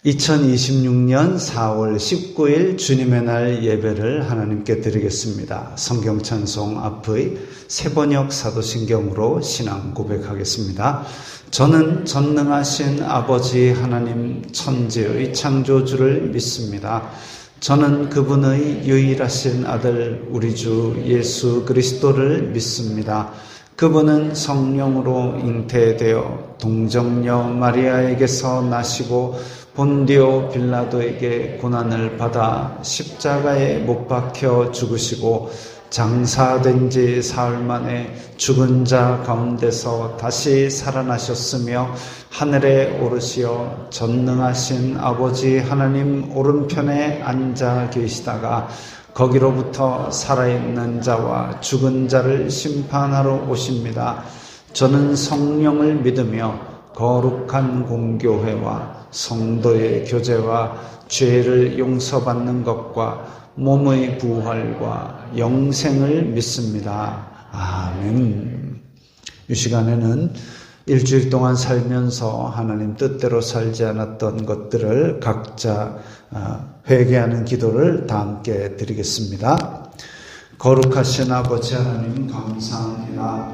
2026년 4월 19일 주님의 날 예배를 하나님께 드리겠습니다. 성경 찬송 앞의 세번역 사도신경으로 신앙 고백하겠습니다. 저는 전능하신 아버지 하나님 천지의 창조주를 믿습니다. 저는 그분의 유일하신 아들 우리 주 예수 그리스도를 믿습니다. 그분은 성령으로 잉태되어 동정녀 마리아에게서 나시고 본디오 빌라도에게 고난을 받아 십자가에 못 박혀 죽으시고 장사된 지 사흘 만에 죽은 자 가운데서 다시 살아나셨으며 하늘에 오르시어 전능하신 아버지 하나님 오른편에 앉아 계시다가 거기로부터 살아있는 자와 죽은 자를 심판하러 오십니다. 저는 성령을 믿으며 거룩한 공교회와 성도의 교제와 죄를 용서받는 것과 몸의 부활과 영생을 믿습니다. 아멘. 이 시간에는 일주일 동안 살면서 하나님 뜻대로 살지 않았던 것들을 각자 회개하는 기도를 다 함께 드리겠습니다. 거룩하신 아버지 하나님 감사합니다.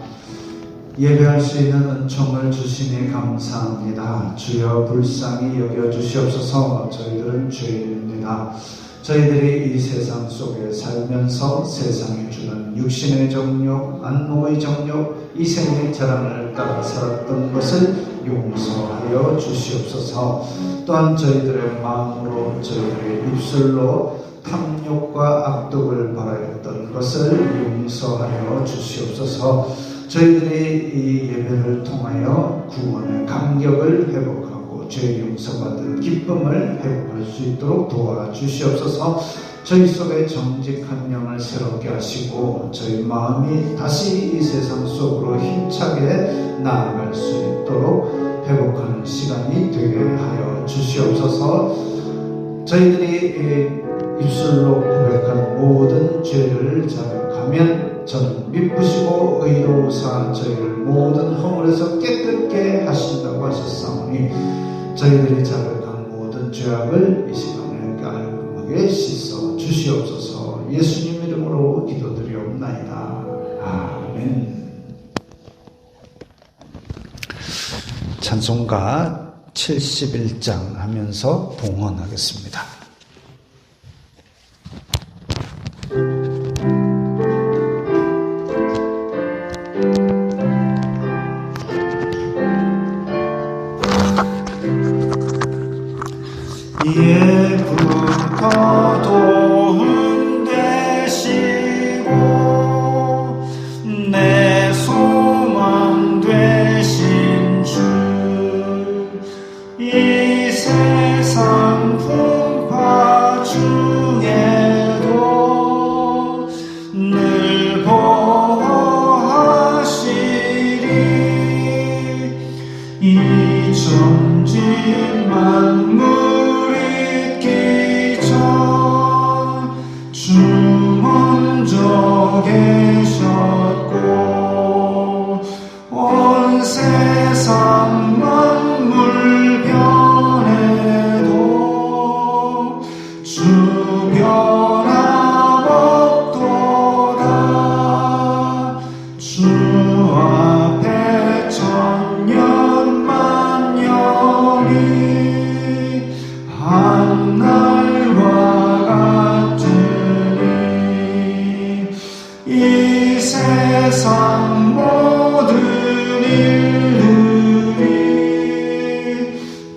예배할 수 있는 은총을 주시니 감사합니다. 주여 불쌍히 여겨주시옵소서. 저희들은 죄인입니다. 저희들이 이 세상 속에 살면서 세상이 주는 육신의 정욕, 안목의 정욕, 이 생의 자랑을 따라 살았던 것을 용서하여 주시옵소서. 또한 저희들의 마음으로 저희들의 입술로 탐욕과 악독을 바라였던 것을 용서하여 주시옵소서. 저희들이 이 예배를 통하여 구원의 감격을 회복하고 죄 용서받은 기쁨을 회복할 수 있도록 도와주시옵소서. 저희 속에 정직한 영을 새롭게 하시고 저희 마음이 다시 이 세상 속으로 힘차게 나아갈 수 있도록 회복하는 시간이 되게 하여 주시옵소서. 저희들이 입술로 고백한 모든 죄를 자백하면 저는 미쁘시고 의로우사 저희를 모든 허물에서 깨끗게 하신다고 하셨사오니 저희들이 자백한 모든 죄악을 이 시간에 깔끔하게 씻어 주시옵소서. 예수님 이름으로 기도드리옵나이다. 아멘. 찬송가 71장 하면서 봉헌하겠습니다. 예부터 도움 되시고 내 소망 되신 주, 이 세상 풍파 중에도 늘 보호하시리. 이 천지 만물 주 먼저 계셨고 온 세상 만물 변해도 주 변함없도다. 주 앞에 천년 만년이 한날과 이 세상 모든 일들이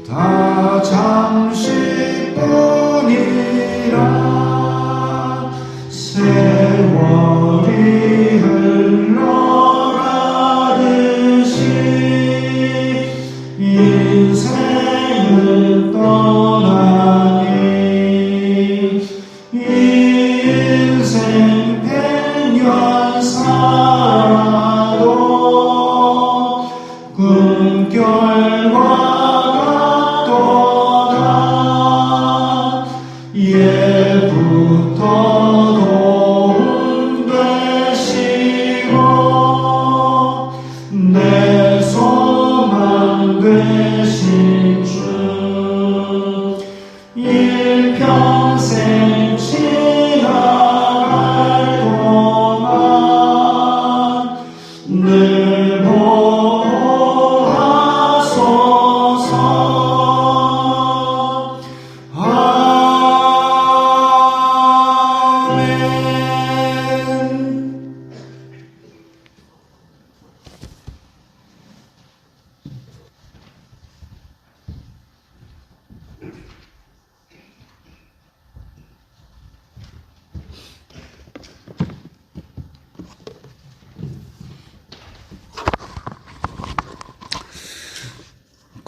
다 잠시뿐이라. 세월이 흘러가듯이 인생을 떠나니 인생 100년 살아도 꿈결과 같도다. 예부터 도움 되시고 내 소망 되신 주,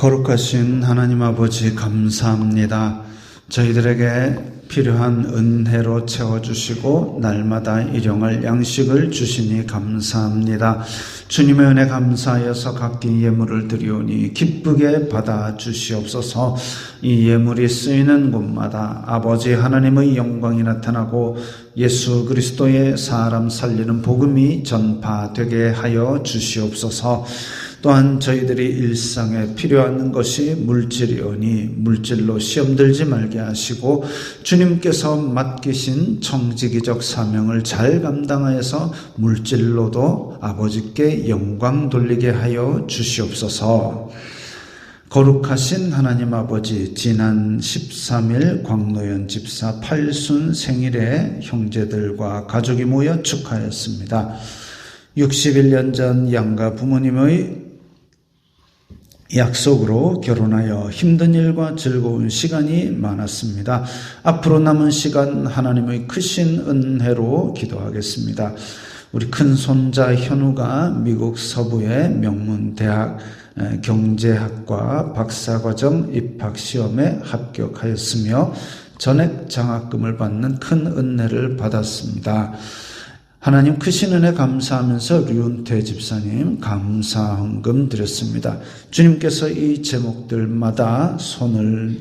거룩하신 하나님 아버지 감사합니다. 저희들에게 필요한 은혜로 채워주시고 날마다 일용할 양식을 주시니 감사합니다. 주님의 은혜 감사하여서 각기 예물을 드리오니 기쁘게 받아주시옵소서. 이 예물이 쓰이는 곳마다 아버지 하나님의 영광이 나타나고 예수 그리스도의 사람 살리는 복음이 전파되게 하여 주시옵소서. 또한 저희들이 일상에 필요한 것이 물질이오니 물질로 시험 들지 말게 하시고 주님께서 맡기신 청지기적 사명을 잘 감당하여서 물질로도 아버지께 영광 돌리게 하여 주시옵소서. 거룩하신 하나님 아버지, 지난 13일 광노현 집사 8순 생일에 형제들과 가족이 모여 축하했습니다. 61년 전 양가 부모님의 약속으로 결혼하여 힘든 일과 즐거운 시간이 많았습니다. 앞으로 남은 시간 하나님의 크신 은혜로 기도하겠습니다. 우리 큰 손자 현우가 미국 서부의 명문 대학 경제학과 박사과정 입학시험에 합격하였으며 전액 장학금을 받는 큰 은혜를 받았습니다. 하나님 크신 은혜 감사하면서 류은태 집사님 감사헌금 드렸습니다. 주님께서 이 제목들마다 손을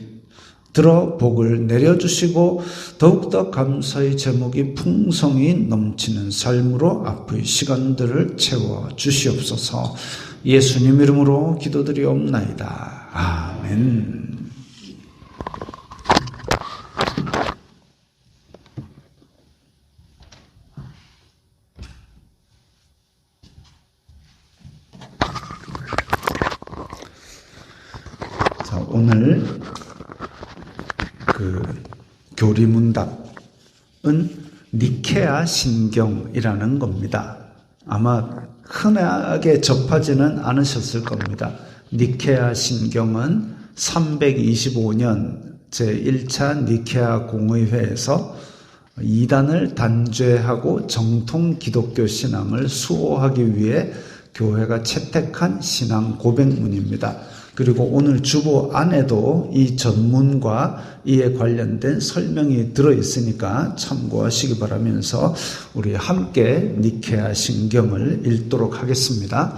들어 복을 내려주시고 더욱더 감사의 제목이 풍성이 넘치는 삶으로 앞의 시간들을 채워주시옵소서. 예수님 이름으로 기도드리옵나이다. 아멘. 오늘 교리문답은 니케아 신경이라는 겁니다. 아마 흔하게 접하지는 않으셨을 겁니다. 니케아 신경은 325년 제1차 니케아 공의회에서 이단을 단죄하고 정통 기독교 신앙을 수호하기 위해 교회가 채택한 신앙 고백문입니다. 그리고 오늘 주보 안에도 이 전문과 이에 관련된 설명이 들어있으니까 참고하시기 바라면서 우리 함께 니케아 신경을 읽도록 하겠습니다.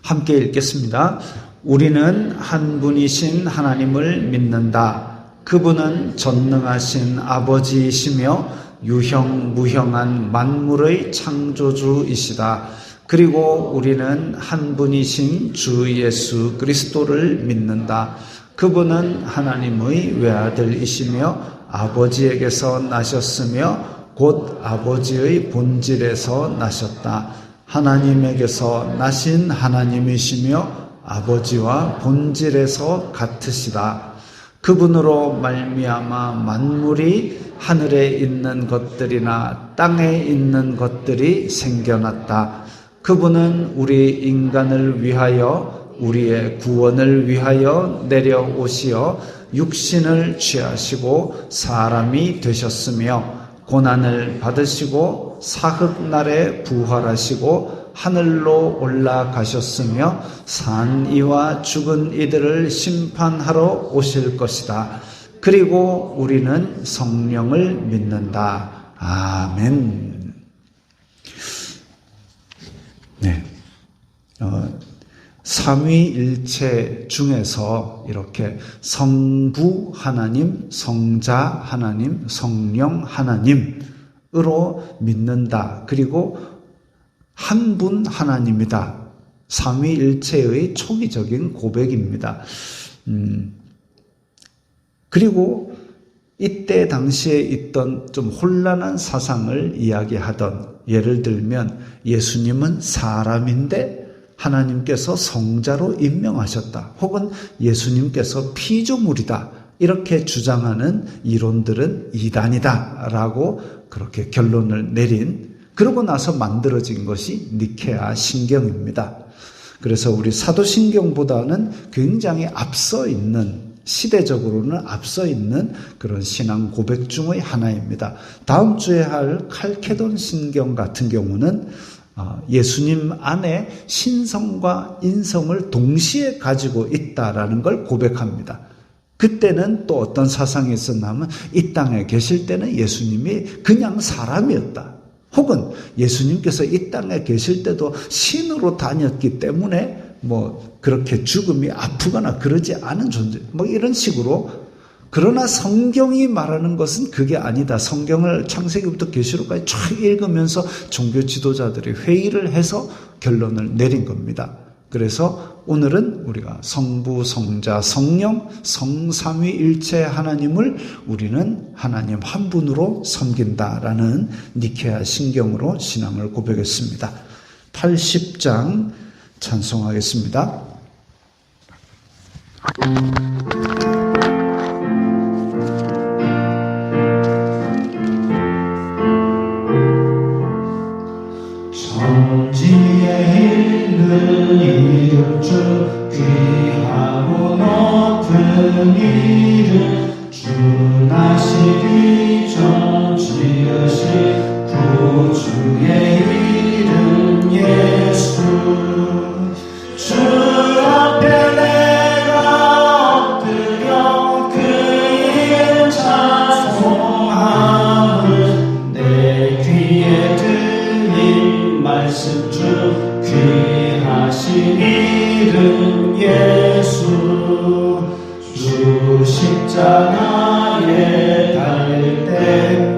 함께 읽겠습니다. 우리는 한 분이신 하나님을 믿는다. 그분은 전능하신 아버지이시며 유형무형한 만물의 창조주이시다. 그리고 우리는 한 분이신 주 예수 그리스도를 믿는다. 그분은 하나님의 외아들이시며 아버지에게서 나셨으며 곧 아버지의 본질에서 나셨다. 하나님에게서 나신 하나님이시며 아버지와 본질에서 같으시다. 그분으로 말미암아 만물이 하늘에 있는 것들이나 땅에 있는 것들이 생겨났다. 그분은 우리 인간을 위하여 우리의 구원을 위하여 내려오시어 육신을 취하시고 사람이 되셨으며 고난을 받으시고 사흑날에 부활하시고 하늘로 올라가셨으며 산 이와 죽은 이들을 심판하러 오실 것이다. 그리고 우리는 성령을 믿는다. 아멘. 네. 삼위일체 중에서 이렇게 성부 하나님, 성자 하나님, 성령 하나님으로 믿는다. 그리고 한 분 하나님이다. 삼위일체의 초기적인 고백입니다. 그리고 이때 당시에 있던 좀 혼란한 사상을 이야기하던, 예를 들면 예수님은 사람인데 하나님께서 성자로 임명하셨다. 혹은 예수님께서 피조물이다. 이렇게 주장하는 이론들은 이단이다 라고 그렇게 결론을 내린, 그러고 나서 만들어진 것이 니케아 신경입니다. 그래서 우리 사도신경보다는 굉장히 앞서 있는, 시대적으로는 앞서 있는 그런 신앙 고백 중의 하나입니다. 다음 주에 할 칼케돈 신경 같은 경우는 예수님 안에 신성과 인성을 동시에 가지고 있다라는 걸 고백합니다. 그때는 또 어떤 사상이 있었냐면 이 땅에 계실 때는 예수님이 그냥 사람이었다. 혹은 예수님께서 이 땅에 계실 때도 신으로 다녔기 때문에 그렇게 죽음이 아프거나 그러지 않은 존재, 이런 식으로. 그러나 성경이 말하는 것은 그게 아니다. 성경을 창세기부터 계시록까지 쫙 읽으면서 종교 지도자들이 회의를 해서 결론을 내린 겁니다. 그래서 오늘은 우리가 성부, 성자, 성령, 성삼위일체 하나님을 우리는 하나님 한 분으로 섬긴다라는 니케아 신경으로 신앙을 고백했습니다. 80장 찬송하겠습니다. 천지에 있는 이름 중 귀하고 높은 이름 주 나시기 전 지으신 구주의 이름 예수 주 앞에 내가 엎드려 그 이름 찬송함을 내 귀에 들린 말씀 중 귀하신 이름 예수 주 십자가에 달릴 때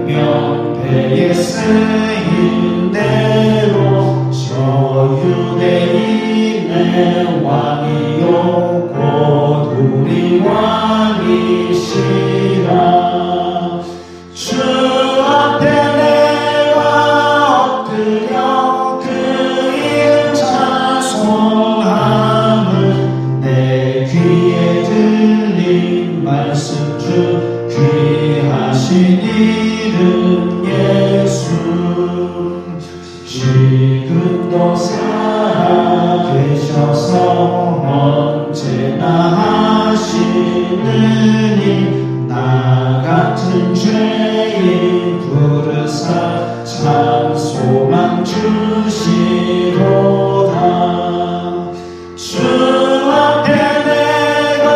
명패에 쓰인 대로 저 유대인의 왕이요 곧 우리 왕이시라 주 앞에 내가 엎드려 그 이름 찬송함을 내 귀에 들린 말씀 중 귀하신 이름 예수 지금도 살아계셔서 언제나 하시느니 나 같은 죄인 부르사 참 소망 주시로다 주 앞에 내가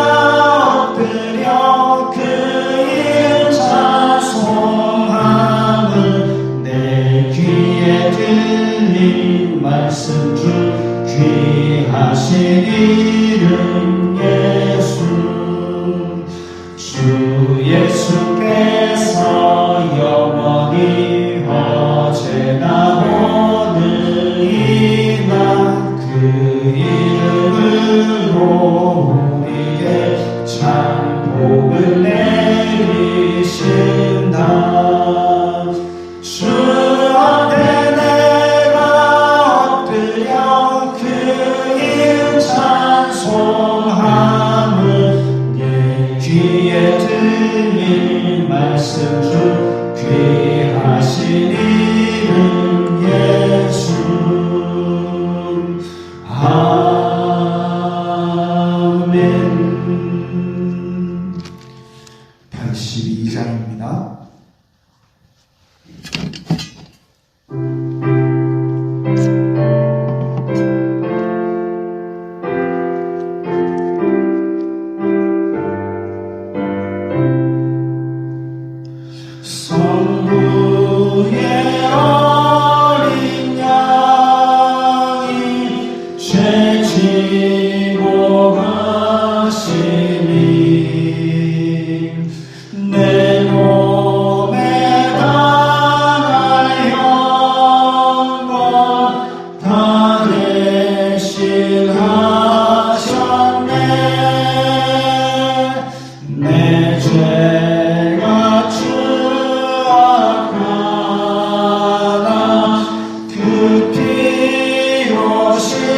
엎드려 그 이름 찬송함을 내 귀에 들린 말씀 중 귀하신 이름 예수 주 예수께서 영원히 어제나 오늘이나 그 이름으로 우리에게 참 복을 내리신다 주 앞에 내가 엎드려 그 이름 찬송함을 내 귀에 들린 말씀 중 귀하신 이름 예수 아멘. 82장입니다. 성부의 어린 양이 죄 지고 가시니 내 몸에 당할 영광 다 대신하셨네 내 죄가 추악하나 그 피로 씻으며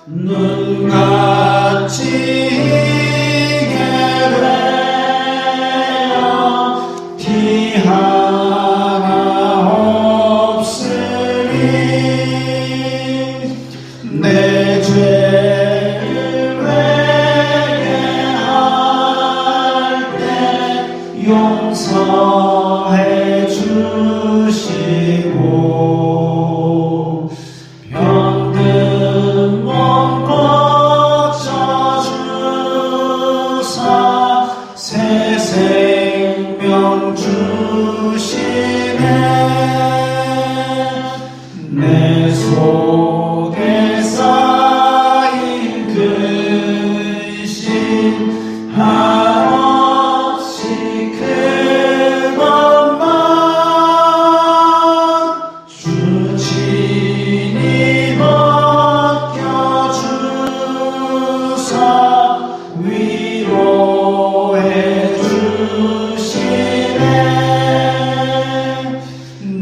눈같이 희게 되어 피 하나 없으니 내 죄를 회개할 때 용서해 주시네 내 속에 쌓인 근심 한없이 그것만 주 친히 벗겨주사 위로해 주시네.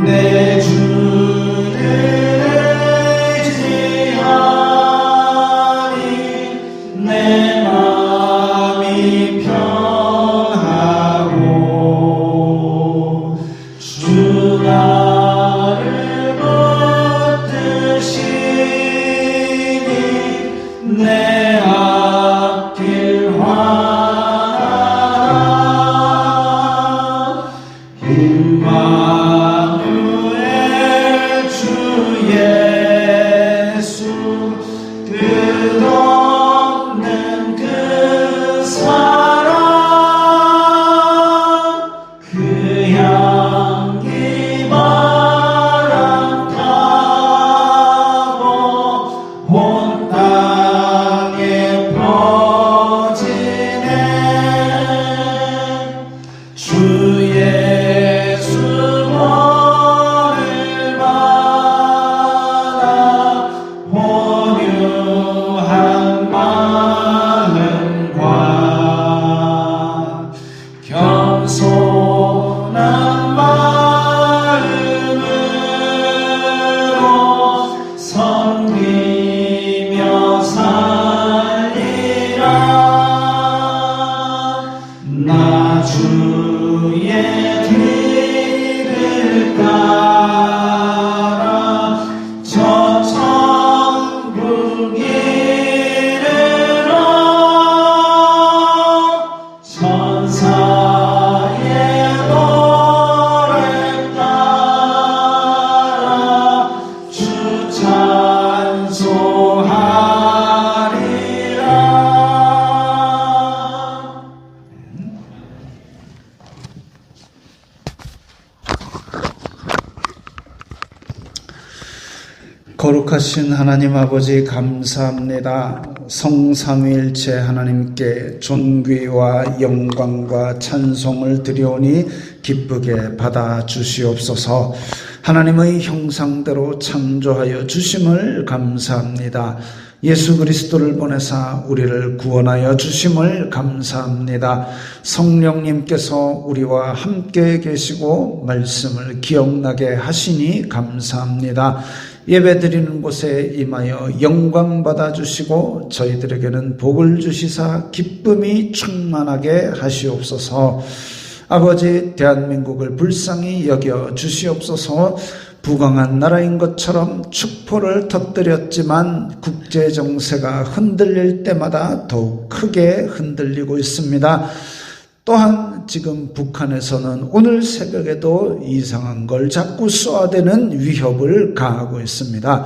내 주를 의지하니 내 마음이 평하고 주 나를 붙드시니 내 앞길 환하라. 임마누엘 주 예수 끝없는 그 사랑 그 향기 바람 타고 온 땅에 퍼지네. 주 예수를 받아 온유한 마음과 겸손한 마음으로 섬기며 살리라. 나 주의 뒤를 따라 저 천국 이르러 천사의 노래 따라 주 찬송하리라. 거룩하신 하나님 아버지 감사합니다. 성삼위일체 하나님께 존귀와 영광과 찬송을 드리오니 기쁘게 받아주시옵소서. 하나님의 형상대로 창조하여 주심을 감사합니다. 예수 그리스도를 보내사 우리를 구원하여 주심을 감사합니다. 성령님께서 우리와 함께 계시고 말씀을 기억나게 하시니 감사합니다. 예배드리는 곳에 임하여 영광 받아주시고 저희들에게는 복을 주시사 기쁨이 충만하게 하시옵소서. 아버지, 대한민국을 불쌍히 여겨 주시옵소서. 부강한 나라인 것처럼 축포를 터뜨렸지만 국제정세가 흔들릴 때마다 더욱 크게 흔들리고 있습니다. 또한 지금 북한에서는 오늘 새벽에도 이상한 걸 자꾸 쏘아대는 위협을 가하고 있습니다.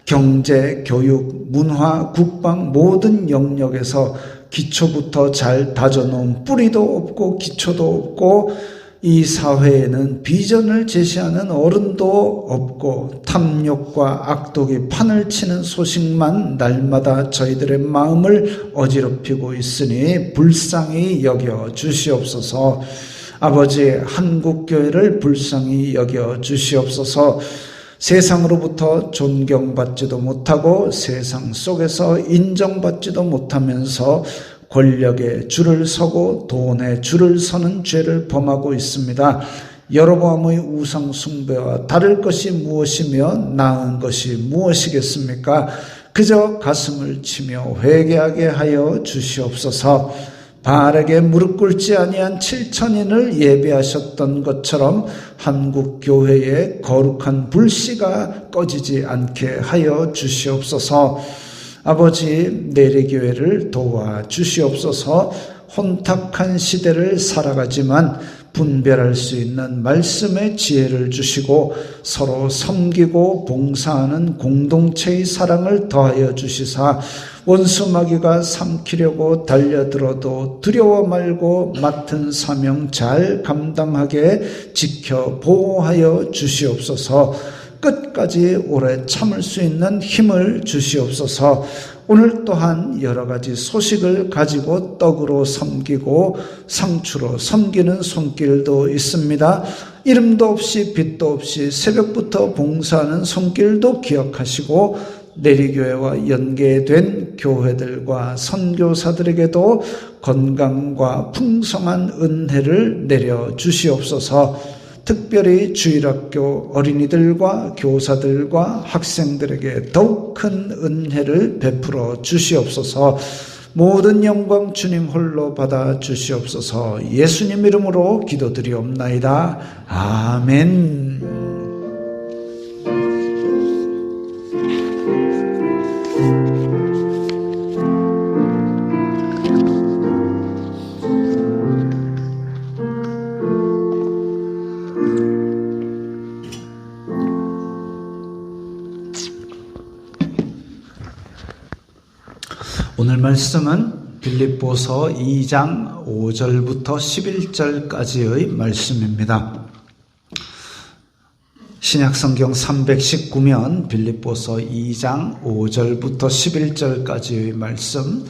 경제, 교육, 문화, 국방 모든 영역에서 기초부터 잘 다져놓은 뿌리도 없고 기초도 없고 이 사회에는 비전을 제시하는 어른도 없고 탐욕과 악독이 판을 치는 소식만 날마다 저희들의 마음을 어지럽히고 있으니 불쌍히 여겨 주시옵소서. 아버지, 한국교회를 불쌍히 여겨 주시옵소서. 세상으로부터 존경받지도 못하고 세상 속에서 인정받지도 못하면서 권력에 줄을 서고 돈에 줄을 서는 죄를 범하고 있습니다. 여로보암의 우상 숭배와 다를 것이 무엇이며 나은 것이 무엇이겠습니까? 그저 가슴을 치며 회개하게 하여 주시옵소서. 바알에게 무릎 꿇지 아니한 7천인을 예배하셨던 것처럼 한국 교회의 거룩한 불씨가 꺼지지 않게 하여 주시옵소서. 아버지, 내리교회를 도와주시옵소서. 혼탁한 시대를 살아가지만 분별할 수 있는 말씀의 지혜를 주시고 서로 섬기고 봉사하는 공동체의 사랑을 더하여 주시사 원수 마귀가 삼키려고 달려들어도 두려워 말고 맡은 사명 잘 감당하게 지켜 보호하여 주시옵소서. 끝까지 오래 참을 수 있는 힘을 주시옵소서. 오늘 또한 여러 가지 소식을 가지고 떡으로 섬기고 상추로 섬기는 손길도 있습니다. 이름도 없이 빛도 없이 새벽부터 봉사하는 손길도 기억하시고 내리교회와 연계된 교회들과 선교사들에게도 건강과 풍성한 은혜를 내려 주시옵소서. 특별히 주일학교 어린이들과 교사들과 학생들에게 더욱 큰 은혜를 베풀어 주시옵소서. 모든 영광 주님 홀로 받아 주시옵소서. 예수님 이름으로 기도드리옵나이다. 아멘. 오늘 말씀은 빌립보서 2장 5절부터 11절까지의 말씀입니다. 신약성경 319면 빌립보서 2장 5절부터 11절까지의 말씀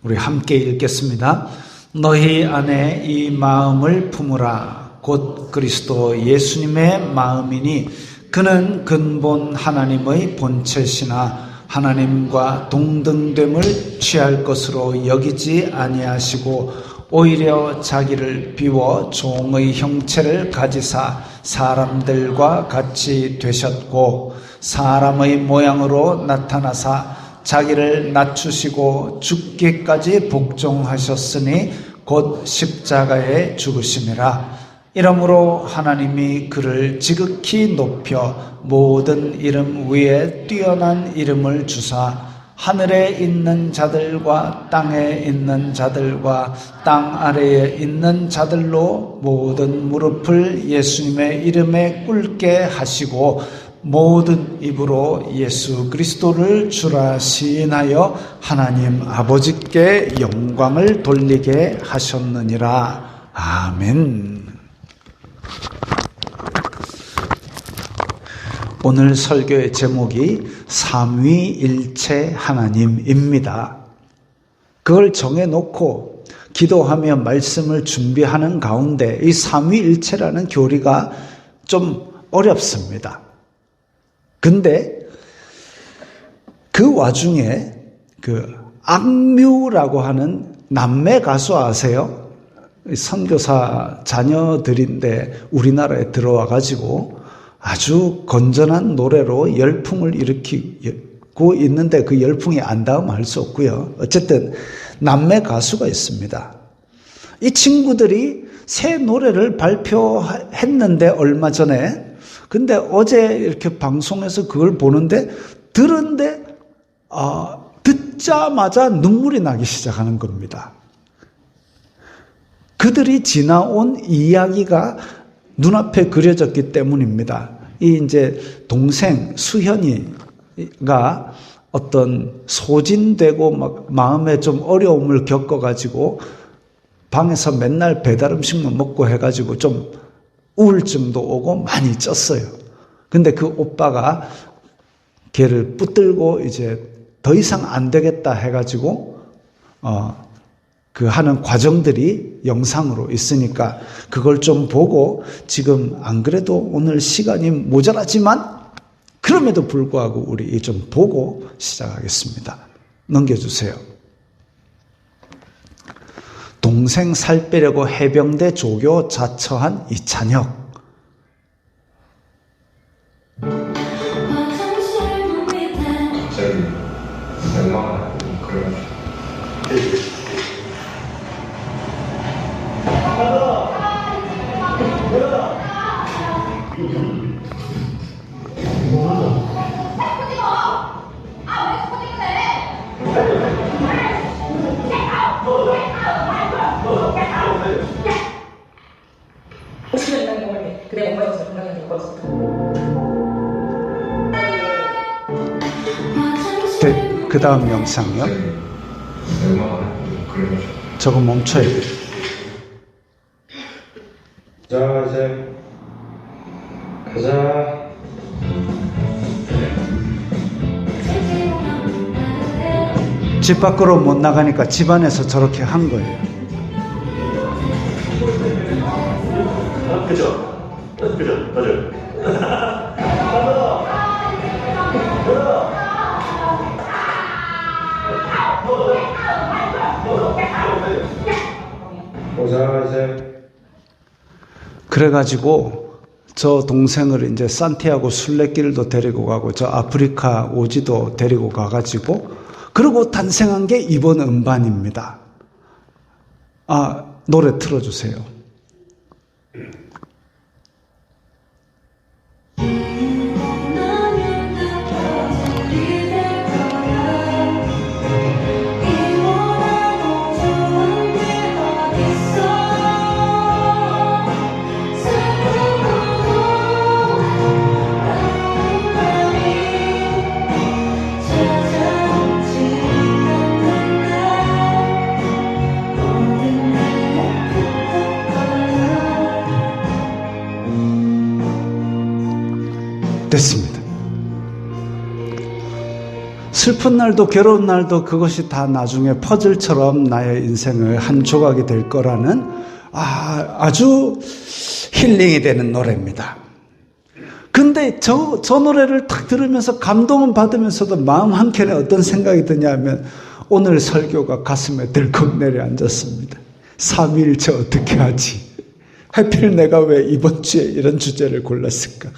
우리 함께 읽겠습니다. 너희 안에 이 마음을 품으라. 곧 그리스도 예수님의 마음이니 그는 근본 하나님의 본체시나 하나님과 동등됨을 취할 것으로 여기지 아니하시고 오히려 자기를 비워 종의 형체를 가지사 사람들과 같이 되셨고 사람의 모양으로 나타나사 자기를 낮추시고 죽기까지 복종하셨으니 곧 십자가에 죽으심이라. 이러므로 하나님이 그를 지극히 높여 모든 이름 위에 뛰어난 이름을 주사 하늘에 있는 자들과 땅에 있는 자들과 땅 아래에 있는 자들로 모든 무릎을 예수님의 이름에 꿇게 하시고 모든 입으로 예수 그리스도를 주라 시인하여 하나님 아버지께 영광을 돌리게 하셨느니라. 아멘. 오늘 설교의 제목이 삼위일체 하나님입니다. 그걸 정해놓고 기도하며 말씀을 준비하는 가운데 이 삼위일체라는 교리가 좀 어렵습니다. 근데 그 와중에 그 악뮤라고 하는 남매 가수 아세요? 선교사 자녀들인데 우리나라에 들어와 가지고 아주 건전한 노래로 열풍을 일으키고 있는데 그 열풍이 안 닿으면 할 수 없고요. 어쨌든 남매 가수가 있습니다. 이 친구들이 새 노래를 발표했는데 얼마 전에 근데 어제 이렇게 방송에서 그걸 보는데 들은데 듣자마자 눈물이 나기 시작하는 겁니다. 그들이 지나온 이야기가 눈앞에 그려졌기 때문입니다. 이 이제 동생 수현이가 어떤 소진되고 막 마음에 좀 어려움을 겪어가지고 방에서 맨날 배달 음식만 먹고 해가지고 좀 우울증도 오고 많이 쪘어요. 근데 그 오빠가 걔를 붙들고 이제 더 이상 안 되겠다 해가지고 그 하는 과정들이 영상으로 있으니까 그걸 좀 보고 지금 안 그래도 오늘 시간이 모자라지만 그럼에도 불구하고 우리 좀 보고 시작하겠습니다. 넘겨주세요. 동생 살 빼려고 해병대 조교 자처한 이찬혁. 갑자기 멸망하는 그런 그래 엄마에서 건강하게 걸었었다. 그 다음 영상이요. 저거 멈춰야 돼요. 자, 이제 가자. 집 밖으로 못 나가니까 집 안에서 저렇게 한 거예요. 그죠? 맞아요. 보자, 이제. 그래가지고 저 동생을 이제 산티아고 순례길도 데리고 가고 저 아프리카 오지도 데리고 가가지고 그리고 탄생한 게 이번 음반입니다. 노래 틀어주세요. 됐습니다. 슬픈 날도 괴로운 날도 그것이 다 나중에 퍼즐처럼 나의 인생의 한 조각이 될 거라는 아주 힐링이 되는 노래입니다. 근데 저 노래를 딱 들으면서 감동은 받으면서도 마음 한켠에 어떤 생각이 드냐면 오늘 설교가 가슴에 들컥 내려앉았습니다. 삼위일체 어떻게 하지? 하필 내가 왜 이번 주에 이런 주제를 골랐을까?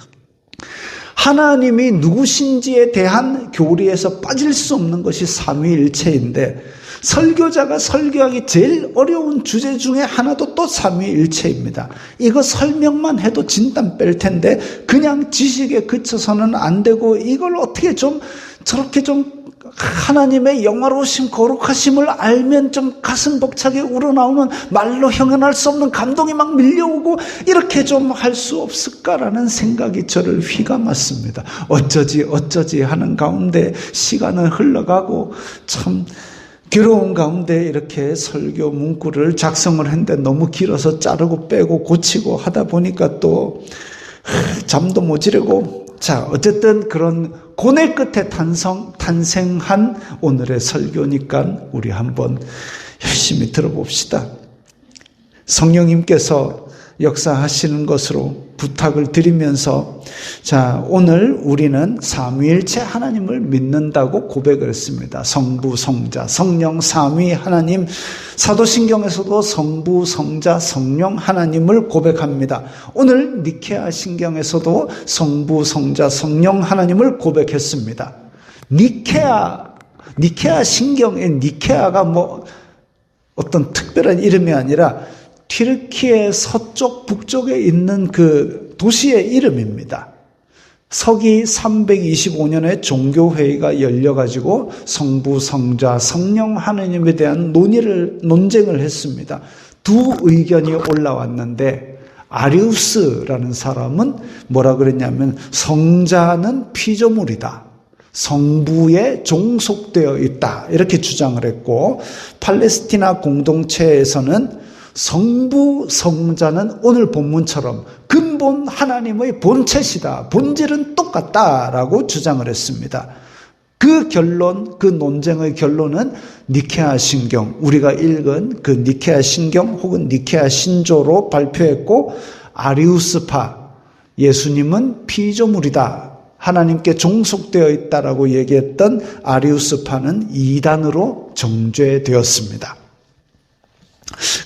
하나님이 누구신지에 대한 교리에서 빠질 수 없는 것이 삼위일체인데 설교자가 설교하기 제일 어려운 주제 중에 하나도 또 삼위일체입니다. 이거 설명만 해도 진땀 뺄 텐데 그냥 지식에 그쳐서는 안 되고 이걸 어떻게 좀 저렇게 좀 하나님의 영화로우심 거룩하심을 알면 좀 가슴 벅차게 우러나오는 말로 형언할 수 없는 감동이 막 밀려오고 이렇게 좀 할 수 없을까라는 생각이 저를 휘감았습니다. 어쩌지 하는 가운데 시간은 흘러가고 참 괴로운 가운데 이렇게 설교 문구를 작성을 했는데 너무 길어서 자르고 빼고 고치고 하다 보니까 또 잠도 모자르고 자, 어쨌든 그런 고뇌 끝에 탄생한 오늘의 설교니까 우리 한번 열심히 들어봅시다. 성령님께서 역사하시는 것으로 부탁을 드리면서 자, 오늘 우리는 삼위일체 하나님을 믿는다고 고백을 했습니다. 성부, 성자, 성령 삼위 하나님, 사도신경에서도 성부, 성자, 성령 하나님을 고백합니다. 오늘 니케아 신경에서도 성부, 성자, 성령 하나님을 고백했습니다. 니케아 신경의 니케아가 뭐 어떤 특별한 이름이 아니라 튀르키예 서쪽 북쪽에 있는 그 도시의 이름입니다. 서기 325년에 종교회의가 열려가지고 성부, 성자, 성령 하나님에 대한 논쟁을 했습니다. 두 의견이 올라왔는데 아리우스라는 사람은 뭐라 그랬냐면 성자는 피조물이다. 성부에 종속되어 있다. 이렇게 주장을 했고 팔레스티나 공동체에서는 성부, 성자는 오늘 본문처럼 근본 하나님의 본체시다. 본질은 똑같다라고 주장을 했습니다. 그 결론, 그 논쟁의 결론은 니케아 신경, 우리가 읽은 그 니케아 신경 혹은 니케아 신조로 발표했고 아리우스파, 예수님은 피조물이다. 하나님께 종속되어 있다라고 얘기했던 아리우스파는 이단으로 정죄되었습니다.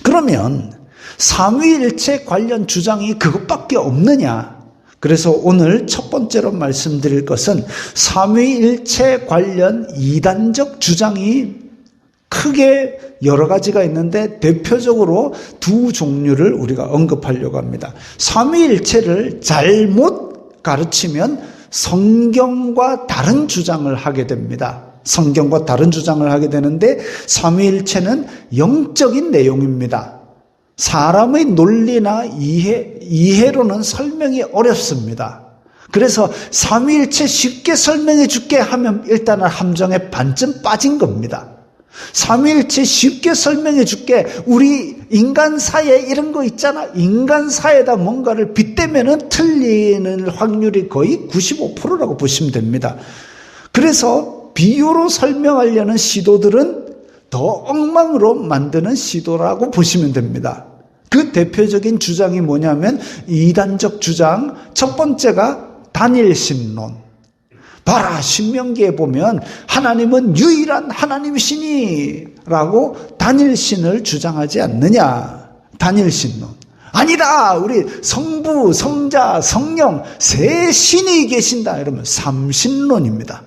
그러면 삼위일체 관련 주장이 그것밖에 없느냐? 그래서 오늘 첫 번째로 말씀드릴 것은 삼위일체 관련 이단적 주장이 크게 여러 가지가 있는데 대표적으로 두 종류를 우리가 언급하려고 합니다. 삼위일체를 잘못 가르치면 성경과 다른 주장을 하게 됩니다. 성경과 다른 주장을 하게 되는데 삼위일체는 영적인 내용입니다. 사람의 논리나 이해로는 설명이 어렵습니다. 그래서 삼위일체 쉽게 설명해 줄게 하면 일단은 함정에 반쯤 빠진 겁니다. 삼위일체 쉽게 설명해 줄게. 우리 인간사에 이런 거 있잖아. 인간사에다 뭔가를 빗대면은 틀리는 확률이 거의 95%라고 보시면 됩니다. 그래서 비유로 설명하려는 시도들은 더 엉망으로 만드는 시도라고 보시면 됩니다. 그 대표적인 주장이 뭐냐면 이단적 주장. 첫 번째가 단일신론. 봐라, 신명기에 보면 하나님은 유일한 하나님이시니 라고 단일신을 주장하지 않느냐. 단일신론. 아니다, 우리 성부, 성자, 성령 세 신이 계신다 이러면 삼신론입니다.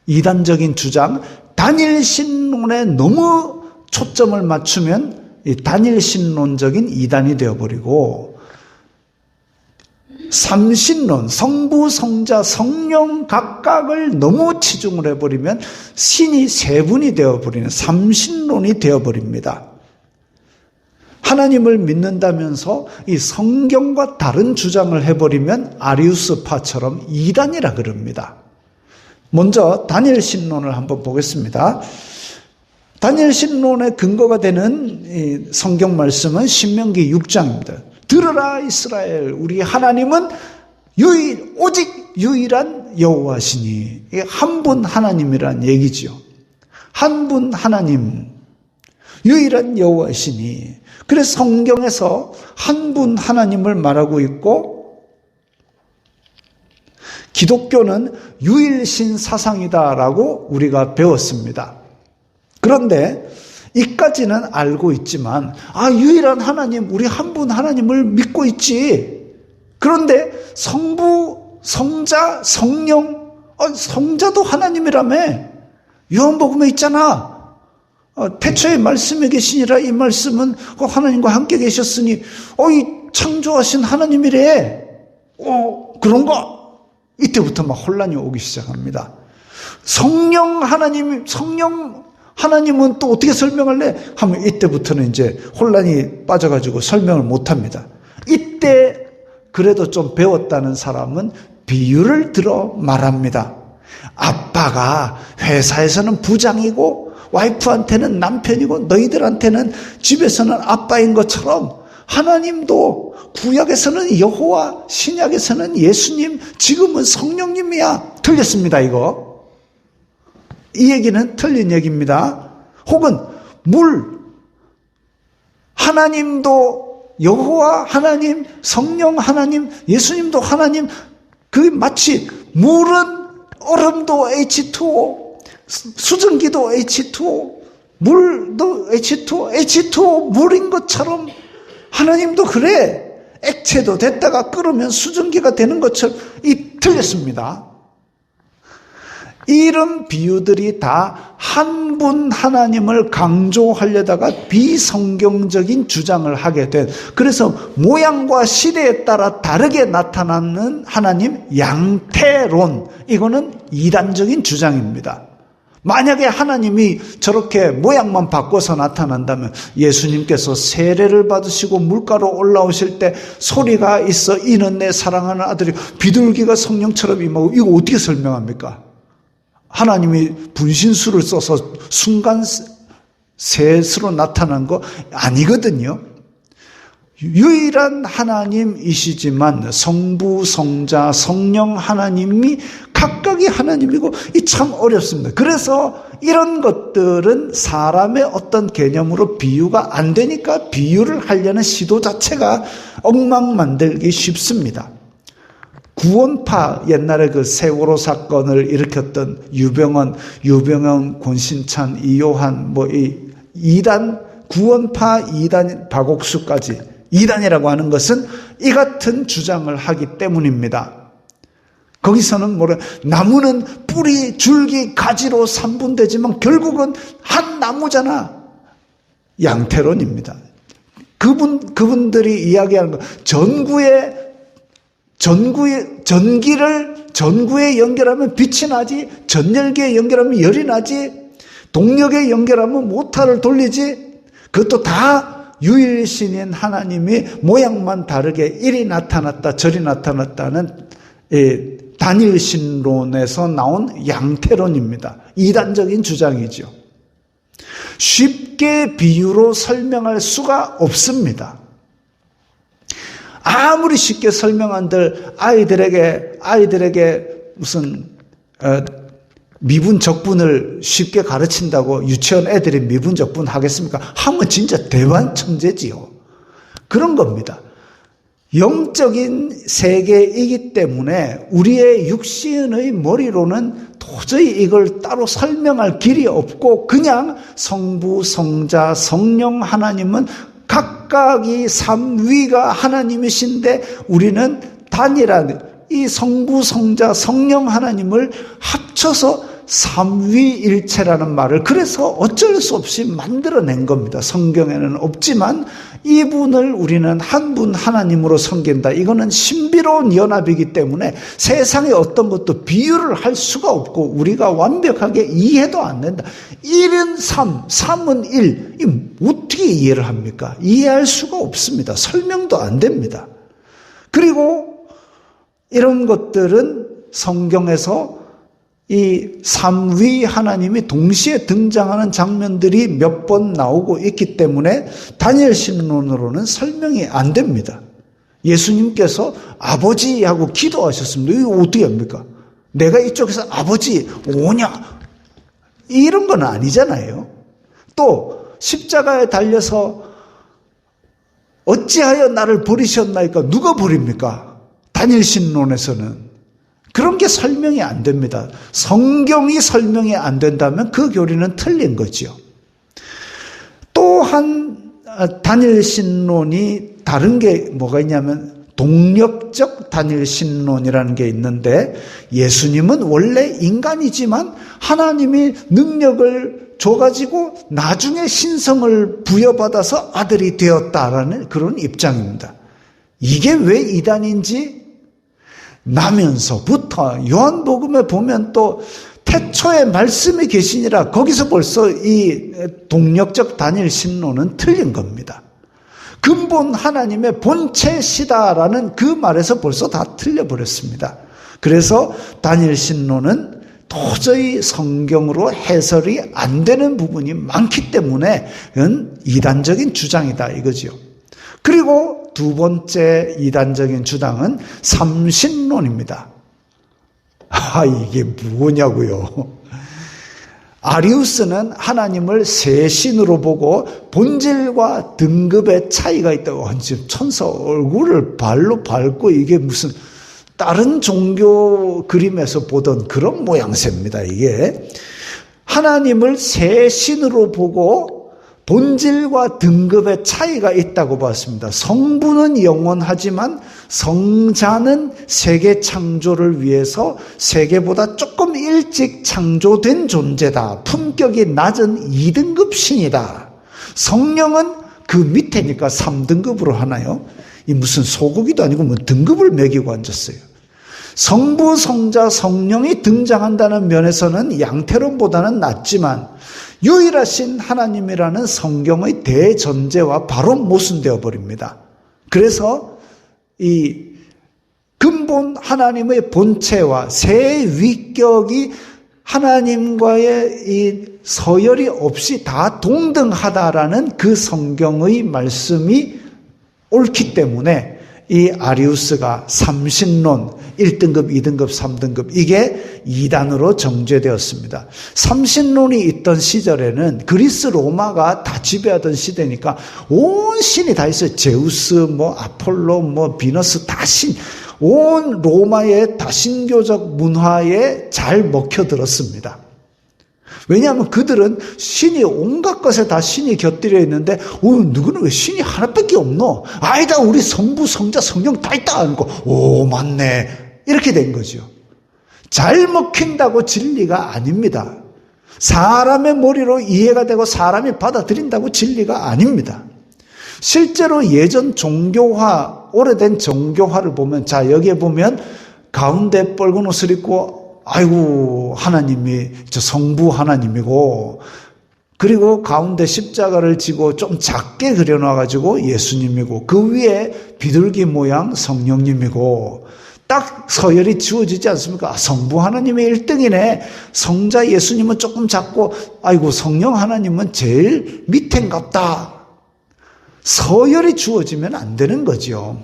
이단적인 주장, 단일신론에 너무 초점을 맞추면 이 단일신론적인 이단이 되어버리고, 삼신론, 성부, 성자, 성령 각각을 너무 치중을 해버리면 신이 세 분이 되어버리는 삼신론이 되어버립니다. 하나님을 믿는다면서 이 성경과 다른 주장을 해버리면 아리우스파처럼 이단이라 그럽니다. 먼저 단일신론을 한번 보겠습니다. 단일신론의 근거가 되는 이 성경 말씀은 신명기 6장입니다. 들으라 이스라엘, 우리 하나님은 오직 유일한 여호와시니. 이게 한 분 하나님이란 얘기지요. 한 분 하나님, 유일한 여호와시니. 그래서 성경에서 한 분 하나님을 말하고 있고, 기독교는 유일신 사상이다라고 우리가 배웠습니다. 그런데 이까지는 알고 있지만, 유일한 하나님, 우리 한 분 하나님을 믿고 있지. 그런데 성부, 성자, 성령, 성자도 하나님이라며. 요한복음에 있잖아. 태초에 말씀에 계시니라. 이 말씀은 하나님과 함께 계셨으니 이 창조하신 하나님이래. 그런가? 이때부터 막 혼란이 오기 시작합니다. 성령 하나님은 또 어떻게 설명할래? 하면 이때부터는 이제 혼란이 빠져가지고 설명을 못합니다. 이때 그래도 좀 배웠다는 사람은 비유를 들어 말합니다. 아빠가 회사에서는 부장이고 와이프한테는 남편이고 너희들한테는 집에서는 아빠인 것처럼 하나님도 구약에서는 여호와, 신약에서는 예수님, 지금은 성령님이야. 틀렸습니다, 이거. 이 얘기는 틀린 얘기입니다. 혹은 하나님도 여호와 하나님, 성령 하나님, 예수님도 하나님. 그게 마치 물은 얼음도 H2O, 수증기도 H2O, 물도 H2O, H2O 물인 것처럼 하나님도 그래. 액체도 됐다가 끓으면 수증기가 되는 것처럼. 틀렸습니다. 이런 비유들이 다 한 분 하나님을 강조하려다가 비성경적인 주장을 하게 된, 그래서 모양과 시대에 따라 다르게 나타나는 하나님, 양태론, 이거는 이단적인 주장입니다. 만약에 하나님이 저렇게 모양만 바꿔서 나타난다면 예수님께서 세례를 받으시고 물가로 올라오실 때 소리가 있어 이는 내 사랑하는 아들이, 비둘기가 성령처럼 임하고, 이거 어떻게 설명합니까? 하나님이 분신술을 써서 순간 셋으로 나타난 거 아니거든요. 유일한 하나님이시지만 성부, 성자, 성령 하나님이 각각이 하나님이고, 이 참 어렵습니다. 그래서 이런 것들은 사람의 어떤 개념으로 비유가 안 되니까 비유를 하려는 시도 자체가 엉망 만들기 쉽습니다. 구원파, 옛날에 그 세월호 사건을 일으켰던 유병헌, 권신찬, 이요한, 이단, 구원파, 이단, 박옥수까지, 이단이라고 하는 것은 이 같은 주장을 하기 때문입니다. 거기서는 나무는 뿌리, 줄기, 가지로 삼분되지만 결국은 한 나무잖아. 양태론입니다. 그분들이 이야기하는 거, 전기를 전구에 연결하면 빛이 나지, 전열기에 연결하면 열이 나지, 동력에 연결하면 모터를 돌리지. 그것도 다 유일신인 하나님이 모양만 다르게 이리 나타났다 저리 나타났다는 단일신론에서 나온 양태론입니다. 이단적인 주장이죠. 쉽게 비유로 설명할 수가 없습니다. 아무리 쉽게 설명한들 아이들에게 무슨 미분 적분을 쉽게 가르친다고 유치원 애들이 미분 적분 하겠습니까? 하면 진짜 대환청제지요. 그런 겁니다. 영적인 세계이기 때문에 우리의 육신의 머리로는 도저히 이걸 따로 설명할 길이 없고 그냥 성부, 성자, 성령 하나님은 각각이 삼위가 하나님이신데 우리는 단일한 이 성부, 성자, 성령 하나님을 합쳐서 삼위일체라는 말을 그래서 어쩔 수 없이 만들어낸 겁니다. 성경에는 없지만 이분을 우리는 한 분 하나님으로 섬긴다. 이거는 신비로운 연합이기 때문에 세상에 어떤 것도 비유를 할 수가 없고 우리가 완벽하게 이해도 안 된다. 1은 3, 3은 1. 이 어떻게 이해를 합니까? 이해할 수가 없습니다. 설명도 안 됩니다. 그리고 이런 것들은 성경에서 이 삼위 하나님이 동시에 등장하는 장면들이 몇 번 나오고 있기 때문에 다니엘신론으로는 설명이 안 됩니다. 예수님께서 아버지하고 기도하셨습니다. 이거 어떻게 합니까? 내가 이쪽에서 아버지 오냐? 이런 건 아니잖아요. 또 십자가에 달려서 어찌하여 나를 버리셨나이까? 누가 버립니까? 다니엘신론에서는. 그런 게 설명이 안 됩니다. 성경이 설명이 안 된다면 그 교리는 틀린 거지요. 또한 다니엘신론이 다른 게 뭐가 있냐면 동력적 다니엘신론이라는 게 있는데 예수님은 원래 인간이지만 하나님이 능력을 줘가지고 나중에 신성을 부여받아서 아들이 되었다라는 그런 입장입니다. 이게 왜 이단인지 나면서부터 요한복음에 보면 또 태초에 말씀이 계시니라 거기서 벌써 이 동력적 다니엘신론은 틀린 겁니다. 근본 하나님의 본체시다라는 그 말에서 벌써 다 틀려버렸습니다. 그래서 다니엘신론은 도저히 성경으로 해설이 안 되는 부분이 많기 때문에 그건 이단적인 주장이다 이거지요. 그리고 두 번째 이단적인 주장은 삼신론입니다. 이게 뭐냐고요. 아리우스는 하나님을 세 신으로 보고 본질과 등급의 차이가 있다고. 지금 천사 얼굴을 발로 밟고 이게 무슨 다른 종교 그림에서 보던 그런 모양새입니다. 이게 하나님을 세 신으로 보고 본질과 등급의 차이가 있다고 봤습니다. 성부는 영원하지만 성자는 세계 창조를 위해서 세계보다 조금 일찍 창조된 존재다. 품격이 낮은 2등급 신이다. 성령은 그 밑에니까 3등급으로 하나요? 이 무슨 소고기도 아니고 뭐 등급을 매기고 앉았어요. 성부, 성자, 성령이 등장한다는 면에서는 양태론보다는 낫지만 유일하신 하나님이라는 성경의 대전제와 바로 모순되어 버립니다. 그래서 이 근본 하나님의 본체와 새 위격이 하나님과의 이 서열이 없이 다 동등하다라는 그 성경의 말씀이 옳기 때문에 이 아리우스가 삼신론 1등급, 2등급, 3등급 이게 2단으로 정죄되었습니다. 삼신론이 있던 시절에는 그리스 로마가 다 지배하던 시대니까 온 신이 다 있어요. 제우스, 뭐 아폴로, 뭐 비너스 다 신. 온 로마의 다신교적 문화에 잘 먹혀들었습니다. 왜냐하면 그들은 신이 온갖 것에 다 신이 곁들여 있는데 누구는 왜 신이 하나밖에 없노? 아니다 우리 성부 성자 성령 다 있다 하는 거. 오 맞네 이렇게 된 거죠. 잘 먹힌다고 진리가 아닙니다. 사람의 머리로 이해가 되고 사람이 받아들인다고 진리가 아닙니다. 실제로 예전 종교화 오래된 종교화를 보면 자 여기에 보면 가운데 뻘건 옷을 입고 아이고 하나님이 저 성부 하나님이고 그리고 가운데 십자가를 지고 좀 작게 그려놔가지고 예수님이고 그 위에 비둘기 모양 성령님이고 딱 서열이 지워지지 않습니까? 성부 하나님의 1등이네. 성자 예수님은 조금 작고, 아이고, 성령 하나님은 제일 밑인갑다. 서열이 주어지면 안 되는 거죠.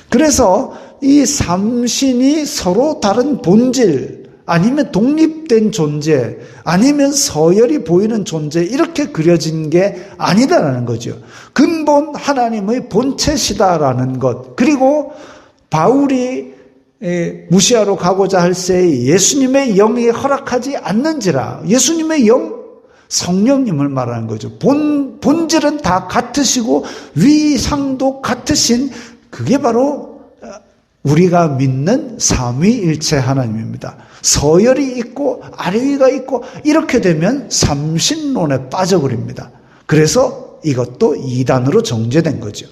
그래서 이 삼신이 서로 다른 본질, 아니면 독립된 존재, 아니면 서열이 보이는 존재, 이렇게 그려진 게 아니다라는 거죠. 근본 하나님의 본체시다라는 것. 그리고 바울이 무시하러 가고자 할 새 예수님의 영이 허락하지 않는지라, 예수님의 영, 성령님을 말하는 거죠. 본질은 다 같으시고 위상도 같으신, 그게 바로 우리가 믿는 삼위일체 하나님입니다. 서열이 있고 아래위가 있고 이렇게 되면 삼신론에 빠져버립니다. 그래서 이것도 이단으로 정죄된 거죠.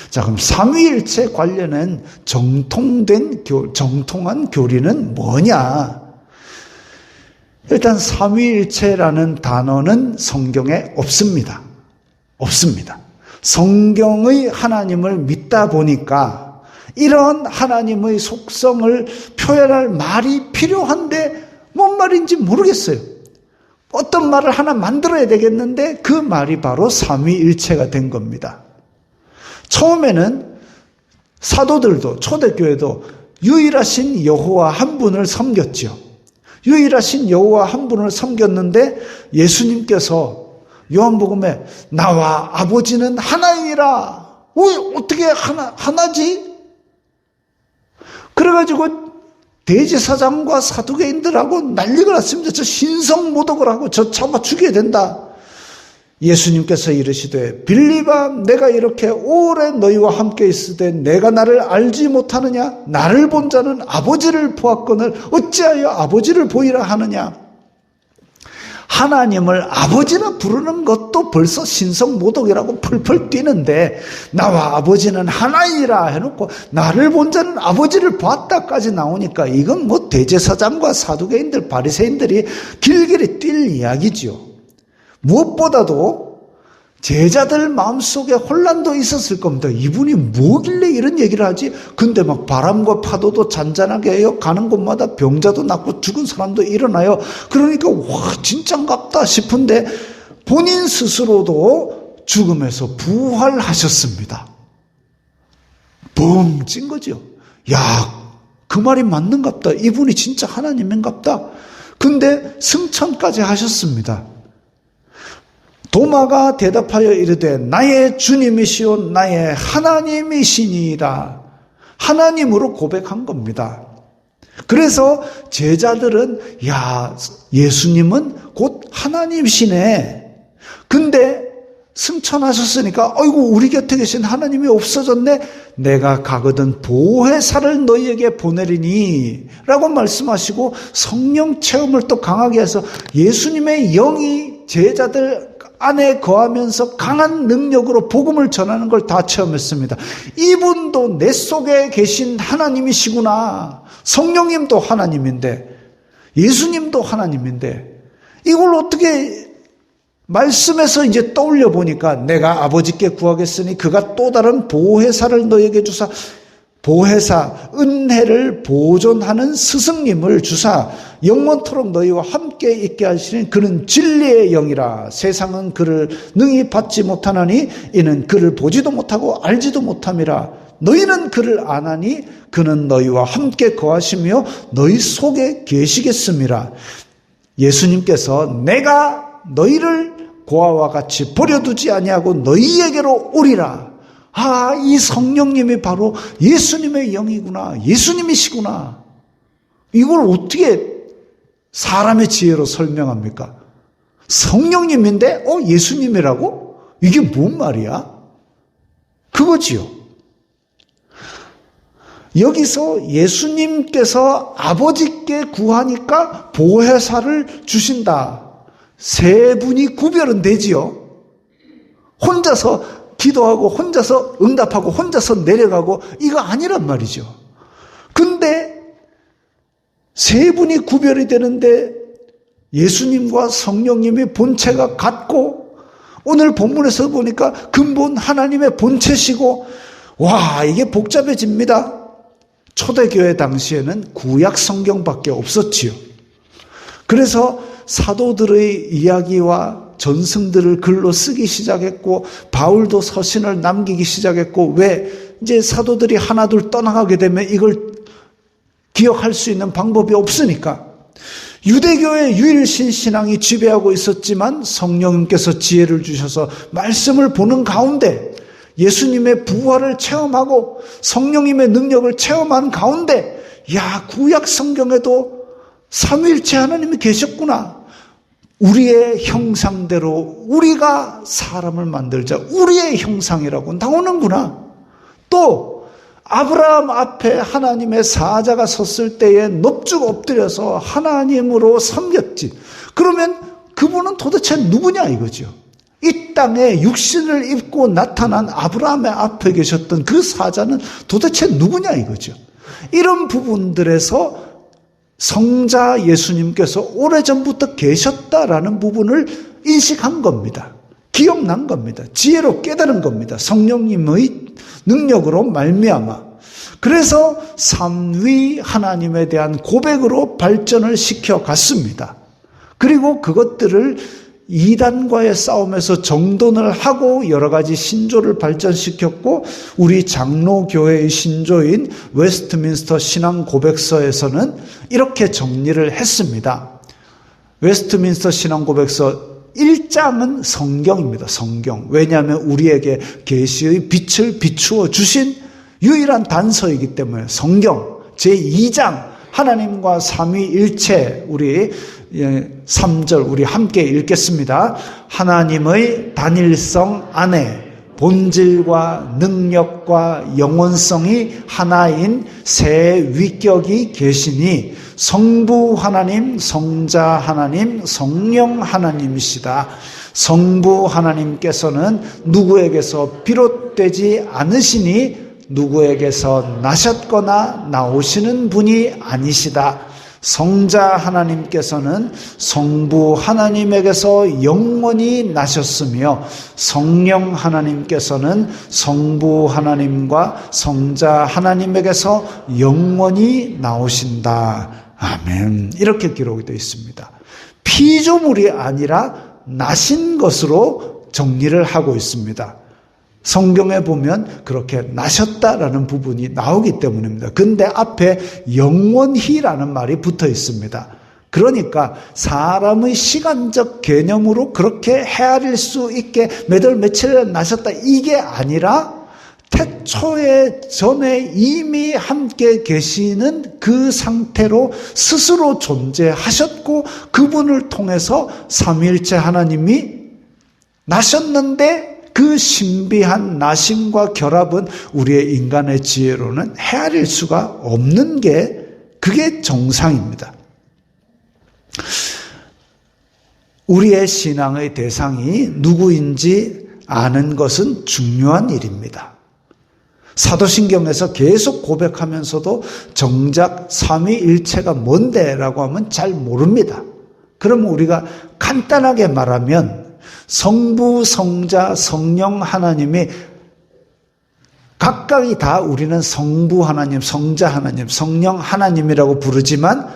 자, 그럼 삼위일체 관련한 정통한 교리는 뭐냐? 일단 삼위일체라는 단어는 성경에 없습니다. 없습니다. 성경의 하나님을 믿다 보니까 이런 하나님의 속성을 표현할 말이 필요한데 뭔 말인지 모르겠어요. 어떤 말을 하나 만들어야 되겠는데 그 말이 바로 삼위일체가 된 겁니다. 처음에는 사도들도 초대교회도 유일하신 여호와 한 분을 섬겼죠. 유일하신 여호와 한 분을 섬겼는데 예수님께서 요한복음에 나와 아버지는 하나이니라. 어떻게 하나지? 그래가지고 대제사장과 사두개인들하고 난리가 났습니다. 저 신성모독을 하고 저 잡아 죽여야 된다. 예수님께서 이르시되 빌립아, 내가 이렇게 오래 너희와 함께 있으되 내가 나를 알지 못하느냐? 나를 본 자는 아버지를 보았거늘 어찌하여 아버지를 보이라 하느냐? 하나님을 아버지라 부르는 것도 벌써 신성모독이라고 펄펄 뛰는데 나와 아버지는 하나이라 해놓고 나를 본 자는 아버지를 봤다까지 나오니까 이건 뭐 대제사장과 사두개인들 바리새인들이 길길이 뛸 이야기죠. 무엇보다도 제자들 마음속에 혼란도 있었을 겁니다. 이분이 뭐길래 이런 얘기를 하지? 근데 막 바람과 파도도 잔잔하게 해요. 가는 곳마다 병자도 낫고 죽은 사람도 일어나요. 그러니까 와, 진짠갑다 싶은데 본인 스스로도 죽음에서 부활하셨습니다. 뻥 찐 거죠. 야, 그 말이 맞는갑다. 이분이 진짜 하나님인갑다. 근데 승천까지 하셨습니다. 도마가 대답하여 이르되 나의 주님이시오 나의 하나님이시니이다. 하나님으로 고백한 겁니다. 그래서 제자들은 야, 예수님은 곧 하나님이시네. 근데 승천하셨으니까 아이고 우리 곁에 계신 하나님이 없어졌네. 내가 가거든 보혜사를 너희에게 보내리니 라고 말씀하시고 성령 체험을 또 강하게 해서 예수님의 영이 제자들 안에 거하면서 강한 능력으로 복음을 전하는 걸 다 체험했습니다. 이분도 내 속에 계신 하나님이시구나. 성령님도 하나님인데 예수님도 하나님인데 이걸 어떻게 말씀에서 이제 떠올려 보니까 내가 아버지께 구하겠으니 그가 또 다른 보혜사를 너에게 주사 보혜사 은혜를 보존하는 스승님을 주사 영원토록 너희와 함께 있게 하시는 그는 진리의 영이라. 세상은 그를 능히 받지 못하나니 이는 그를 보지도 못하고 알지도 못함이라. 너희는 그를 아나니 그는 너희와 함께 거하시며 너희 속에 계시겠음이라. 예수님께서 내가 너희를 고아와 같이 버려두지 아니하고 너희에게로 오리라. 아, 이 성령님이 바로 예수님의 영이구나. 예수님이시구나. 이걸 어떻게 사람의 지혜로 설명합니까? 성령님인데 예수님이라고? 이게 뭔 말이야? 그거지요. 여기서 예수님께서 아버지께 구하니까 보혜사를 주신다. 세 분이 구별은 되지요. 혼자서 기도하고 혼자서 응답하고 혼자서 내려가고 이거 아니란 말이죠. 근데 세 분이 구별이 되는데 예수님과 성령님의 본체가 같고 오늘 본문에서 보니까 근본 하나님의 본체시고 와, 이게 복잡해집니다. 초대교회 당시에는 구약 성경밖에 없었지요. 그래서 사도들의 이야기와 전승들을 글로 쓰기 시작했고, 바울도 서신을 남기기 시작했고, 왜? 이제 사도들이 하나둘 떠나가게 되면 이걸 기억할 수 있는 방법이 없으니까. 유대교의 유일신 신앙이 지배하고 있었지만 성령님께서 지혜를 주셔서 말씀을 보는 가운데 예수님의 부활을 체험하고 성령님의 능력을 체험한 가운데, 야, 구약 성경에도 삼위일체 하나님이 계셨구나. 우리의 형상대로 우리가 사람을 만들자. 우리의 형상이라고 나오는구나. 또 아브라함 앞에 하나님의 사자가 섰을 때에 넙죽 엎드려서 하나님으로 섬겼지. 그러면 그분은 도대체 누구냐 이거죠. 이 땅에 육신을 입고 나타난 아브라함의 앞에 계셨던 그 사자는 도대체 누구냐 이거죠. 이런 부분들에서 성자 예수님께서 오래전부터 계셨다라는 부분을 인식한 겁니다. 기억난 겁니다. 지혜로 깨달은 겁니다. 성령님의 능력으로 말미암아. 그래서 삼위 하나님에 대한 고백으로 발전을 시켜갔습니다. 그리고 그것들을 이단과의 싸움에서 정돈을 하고 여러 가지 신조를 발전시켰고, 우리 장로교회의 신조인 웨스트민스터 신앙 고백서에서는 이렇게 정리를 했습니다. 웨스트민스터 신앙 고백서 1장은 성경입니다. 성경. 왜냐하면 우리에게 계시의 빛을 비추어 주신 유일한 단서이기 때문에 성경. 제2장 하나님과 삼위일체, 우리 3절 우리 함께 읽겠습니다. 하나님의 단일성 안에 본질과 능력과 영원성이 하나인 세 위격이 계시니 성부 하나님, 성자 하나님, 성령 하나님이시다. 성부 하나님께서는 누구에게서 비롯되지 않으시니 누구에게서 나셨거나 나오시는 분이 아니시다. 성자 하나님께서는 성부 하나님에게서 영원히 나셨으며 성령 하나님께서는 성부 하나님과 성자 하나님에게서 영원히 나오신다. 아멘. 이렇게 기록이 되어 있습니다. 피조물이 아니라 나신 것으로 정리를 하고 있습니다. 성경에 보면 그렇게 나셨다라는 부분이 나오기 때문입니다. 근데 앞에 영원히라는 말이 붙어 있습니다. 그러니까 사람의 시간적 개념으로 그렇게 헤아릴 수 있게 몇 월 며칠에 나셨다, 이게 아니라 태초에 전에 이미 함께 계시는 그 상태로 스스로 존재하셨고, 그분을 통해서 삼위일체 하나님이 나셨는데, 그 신비한 나심과 결합은 우리의 인간의 지혜로는 헤아릴 수가 없는 게, 그게 정상입니다. 우리의 신앙의 대상이 누구인지 아는 것은 중요한 일입니다. 사도신경에서 계속 고백하면서도 정작 삼위일체가 뭔데라고 하면 잘 모릅니다. 그럼 우리가 간단하게 말하면 성부, 성자, 성령 하나님이 각각이 다 우리는 성부 하나님, 성자 하나님, 성령 하나님이라고 부르지만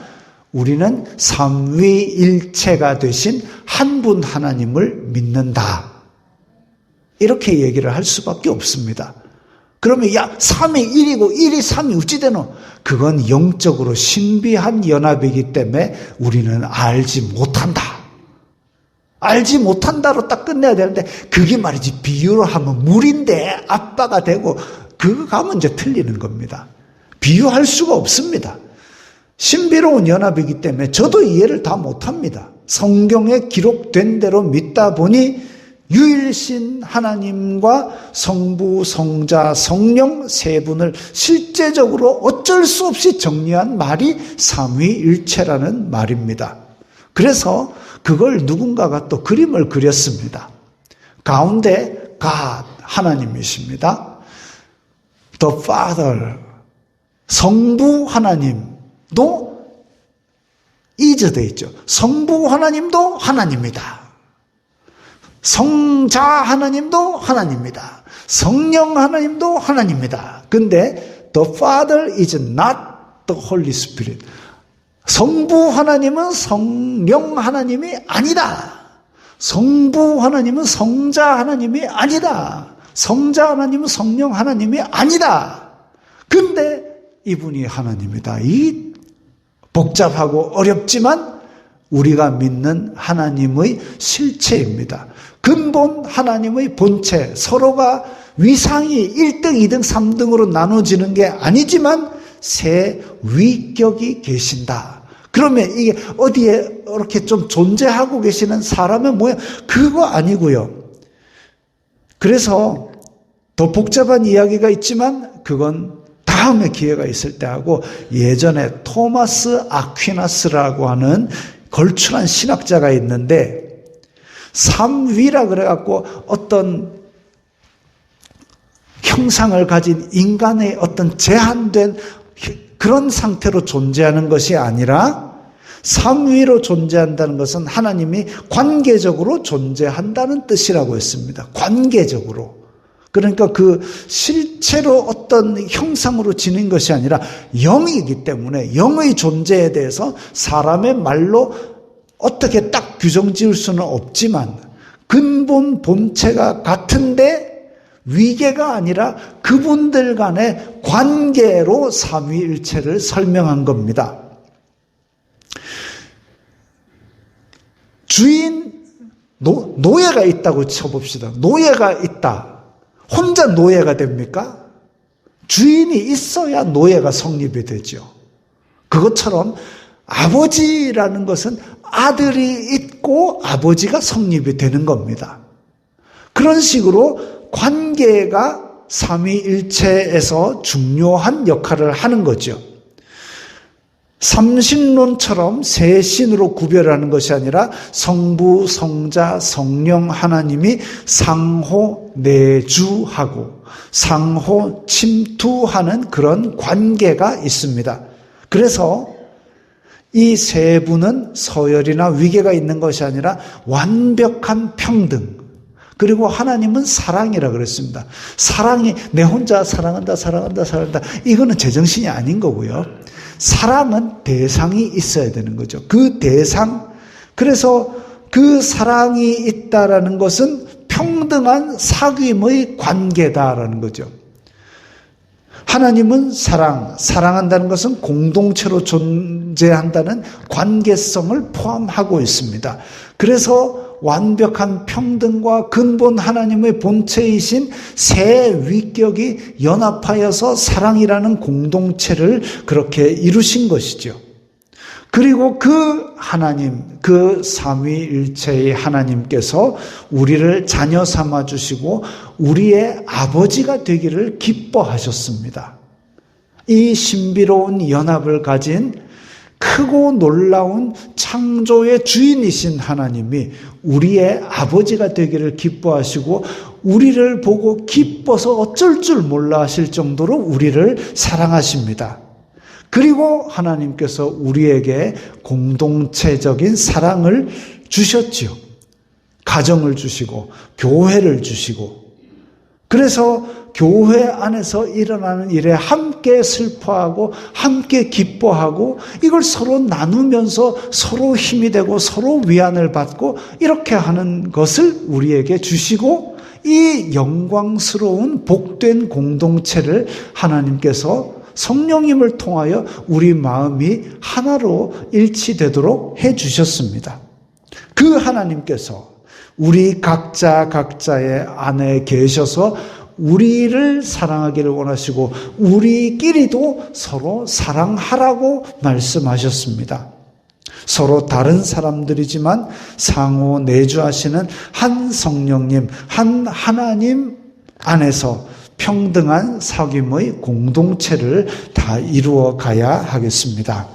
우리는 삼위일체가 되신 한 분 하나님을 믿는다. 이렇게 얘기를 할 수밖에 없습니다. 그러면 야, 3이 1이고 1이 3이 어찌 되노? 그건 영적으로 신비한 연합이기 때문에 우리는 알지 못한다. 알지 못한다로 딱 끝내야 되는데, 그게 말이지 비유로 하면 물인데 아빠가 되고, 그거 가면 이제 틀리는 겁니다. 비유할 수가 없습니다. 신비로운 연합이기 때문에 저도 이해를 다 못합니다. 성경에 기록된 대로 믿다 보니 유일신 하나님과 성부, 성자, 성령 세 분을 실제적으로 어쩔 수 없이 정리한 말이 삼위일체라는 말입니다. 그래서 그걸 누군가가 또 그림을 그렸습니다. 가운데 God, 하나님이십니다. The Father, 성부 하나님도 is 돼 있죠. 성부 하나님도 하나님이다. 성자 하나님도 하나님이다. 성령 하나님도 하나님이다. 근데 The Father is not the Holy Spirit. 성부 하나님은 성령 하나님이 아니다. 성부 하나님은 성자 하나님이 아니다. 성자 하나님은 성령 하나님이 아니다. 근데 이분이 하나님이다. 이 복잡하고 어렵지만 우리가 믿는 하나님의 실체입니다. 근본 하나님의 본체, 서로가 위상이 1등, 2등, 3등으로 나눠지는 게 아니지만 세 위격이 계신다. 그러면 이게 어디에 이렇게 좀 존재하고 계시는 사람의 모양, 그거 아니고요. 그래서 더 복잡한 이야기가 있지만 그건 다음에 기회가 있을 때 하고, 예전에 토마스 아퀴나스라고 하는 걸출한 신학자가 있는데 삼위라 그래갖고 어떤 형상을 가진 인간의 어떤 제한된 그런 상태로 존재하는 것이 아니라 삼위로 존재한다는 것은 하나님이 관계적으로 존재한다는 뜻이라고 했습니다. 관계적으로. 그러니까 그 실체로 어떤 형상으로 지닌 것이 아니라 영이기 때문에 영의 존재에 대해서 사람의 말로 어떻게 딱 규정 지을 수는 없지만 근본 본체가 같은데 위계가 아니라 그분들 간의 관계로 삼위일체를 설명한 겁니다. 주인, 노예가 있다고 쳐봅시다. 노예가 있다. 혼자 노예가 됩니까? 주인이 있어야 노예가 성립이 되죠. 그것처럼 아버지라는 것은 아들이 있고 아버지가 성립이 되는 겁니다. 그런 식으로 관계가 삼위일체에서 중요한 역할을 하는 거죠. 삼신론처럼 세 신으로 구별하는 것이 아니라 성부, 성자, 성령 하나님이 상호 내주하고 상호 침투하는 그런 관계가 있습니다. 그래서 이 세 분은 서열이나 위계가 있는 것이 아니라 완벽한 평등, 그리고 하나님은 사랑이라 그랬습니다. 사랑이 내 혼자 사랑한다 이거는 제정신이 아닌 거고요. 사랑은 대상이 있어야 되는 거죠. 그 대상, 그래서 그 사랑이 있다라는 것은 평등한 사귐의 관계다라는 거죠. 하나님은 사랑한다는 것은 공동체로 존재한다는 관계성을 포함하고 있습니다. 그래서 완벽한 평등과 근본 하나님의 본체이신 세 위격이 연합하여서 사랑이라는 공동체를 그렇게 이루신 것이죠. 그리고 그 하나님, 그 삼위일체의 하나님께서 우리를 자녀 삼아 주시고 우리의 아버지가 되기를 기뻐하셨습니다. 이 신비로운 연합을 가진 크고 놀라운 창조의 주인이신 하나님이 우리의 아버지가 되기를 기뻐하시고 우리를 보고 기뻐서 어쩔 줄 몰라 하실 정도로 우리를 사랑하십니다. 그리고 하나님께서 우리에게 공동체적인 사랑을 주셨지요. 가정을 주시고 교회를 주시고, 그래서 교회 안에서 일어나는 일에 함께 슬퍼하고 함께 기뻐하고 이걸 서로 나누면서 서로 힘이 되고 서로 위안을 받고 이렇게 하는 것을 우리에게 주시고, 이 영광스러운 복된 공동체를 하나님께서 성령님을 통하여 우리 마음이 하나로 일치되도록 해주셨습니다. 그 하나님께서 우리 각자의 안에 계셔서 우리를 사랑하기를 원하시고 우리끼리도 서로 사랑하라고 말씀하셨습니다. 서로 다른 사람들이지만 상호 내주하시는 한 성령님, 한 하나님 안에서 평등한 사귐의 공동체를 다 이루어 가야 하겠습니다.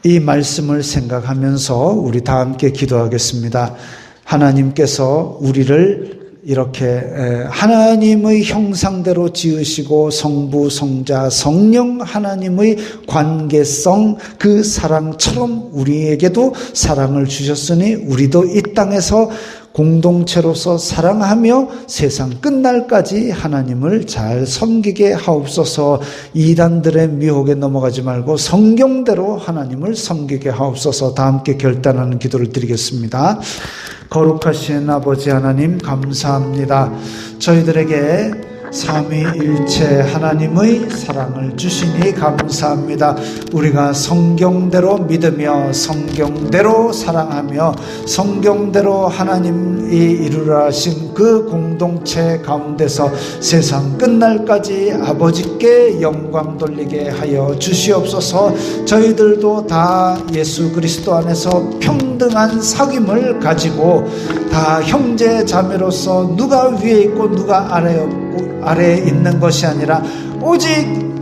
이 말씀을 생각하면서 우리 다 함께 기도하겠습니다. 하나님께서 우리를 이렇게 하나님의 형상대로 지으시고 성부, 성자, 성령 하나님의 관계성, 그 사랑처럼 우리에게도 사랑을 주셨으니 우리도 이 땅에서 공동체로서 사랑하며 세상 끝날까지 하나님을 잘 섬기게 하옵소서. 이단들의 미혹에 넘어가지 말고 성경대로 하나님을 섬기게 하옵소서. 다 함께 결단하는 기도를 드리겠습니다. 거룩하신 아버지 하나님, 감사합니다. 저희들에게 삼위일체 하나님의 사랑을 주시니 감사합니다. 우리가 성경대로 믿으며 성경대로 사랑하며 성경대로 하나님이 이루라 하신 그 공동체 가운데서 세상 끝날까지 아버지께 영광 돌리게 하여 주시옵소서. 저희들도 다 예수 그리스도 안에서 평등한 사귐을 가지고 다 형제 자매로서 누가 위에 있고 누가 아래에 있는 것이 아니라 오직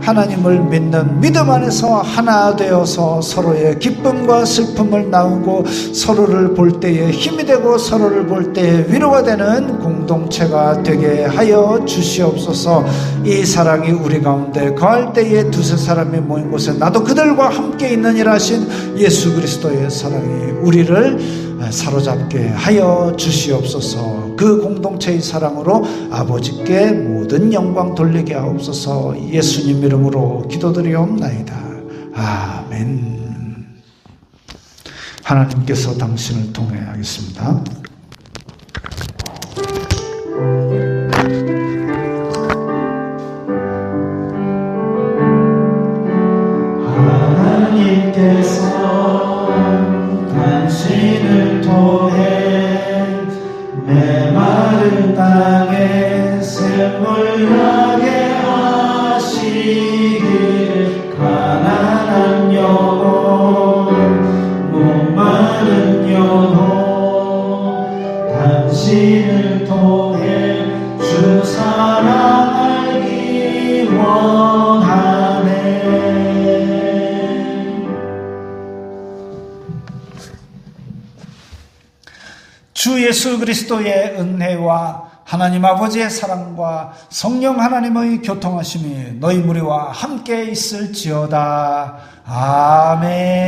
하나님을 믿는 믿음 안에서 하나 되어서 서로의 기쁨과 슬픔을 나누고 서로를 볼 때에 힘이 되고 서로를 볼 때에 위로가 되는 공동체가 되게 하여 주시옵소서. 이 사랑이 우리 가운데 거할 때에 두세 사람이 모인 곳에 나도 그들과 함께 있느니라 하신 예수 그리스도의 사랑이 우리를 사로잡게 하여 주시옵소서. 그 공동체의 사랑으로 아버지께 모든 영광 돌리게 하옵소서. 예수님 이름으로 기도드리옵나이다. 아멘. 하나님께서 당신을 통해 하겠습니다. 하나님께서 당신을 통해 메마른 땅에 샘물 나게 하시길 가난한 영혼 목마른 영혼 당신을 통해 주 사랑 알기 원하네. 주 예수 그리스도의 은혜와 하나님 아버지의 사랑과 성령 하나님의 교통하심이 너희 무리와 함께 있을지어다. 아멘.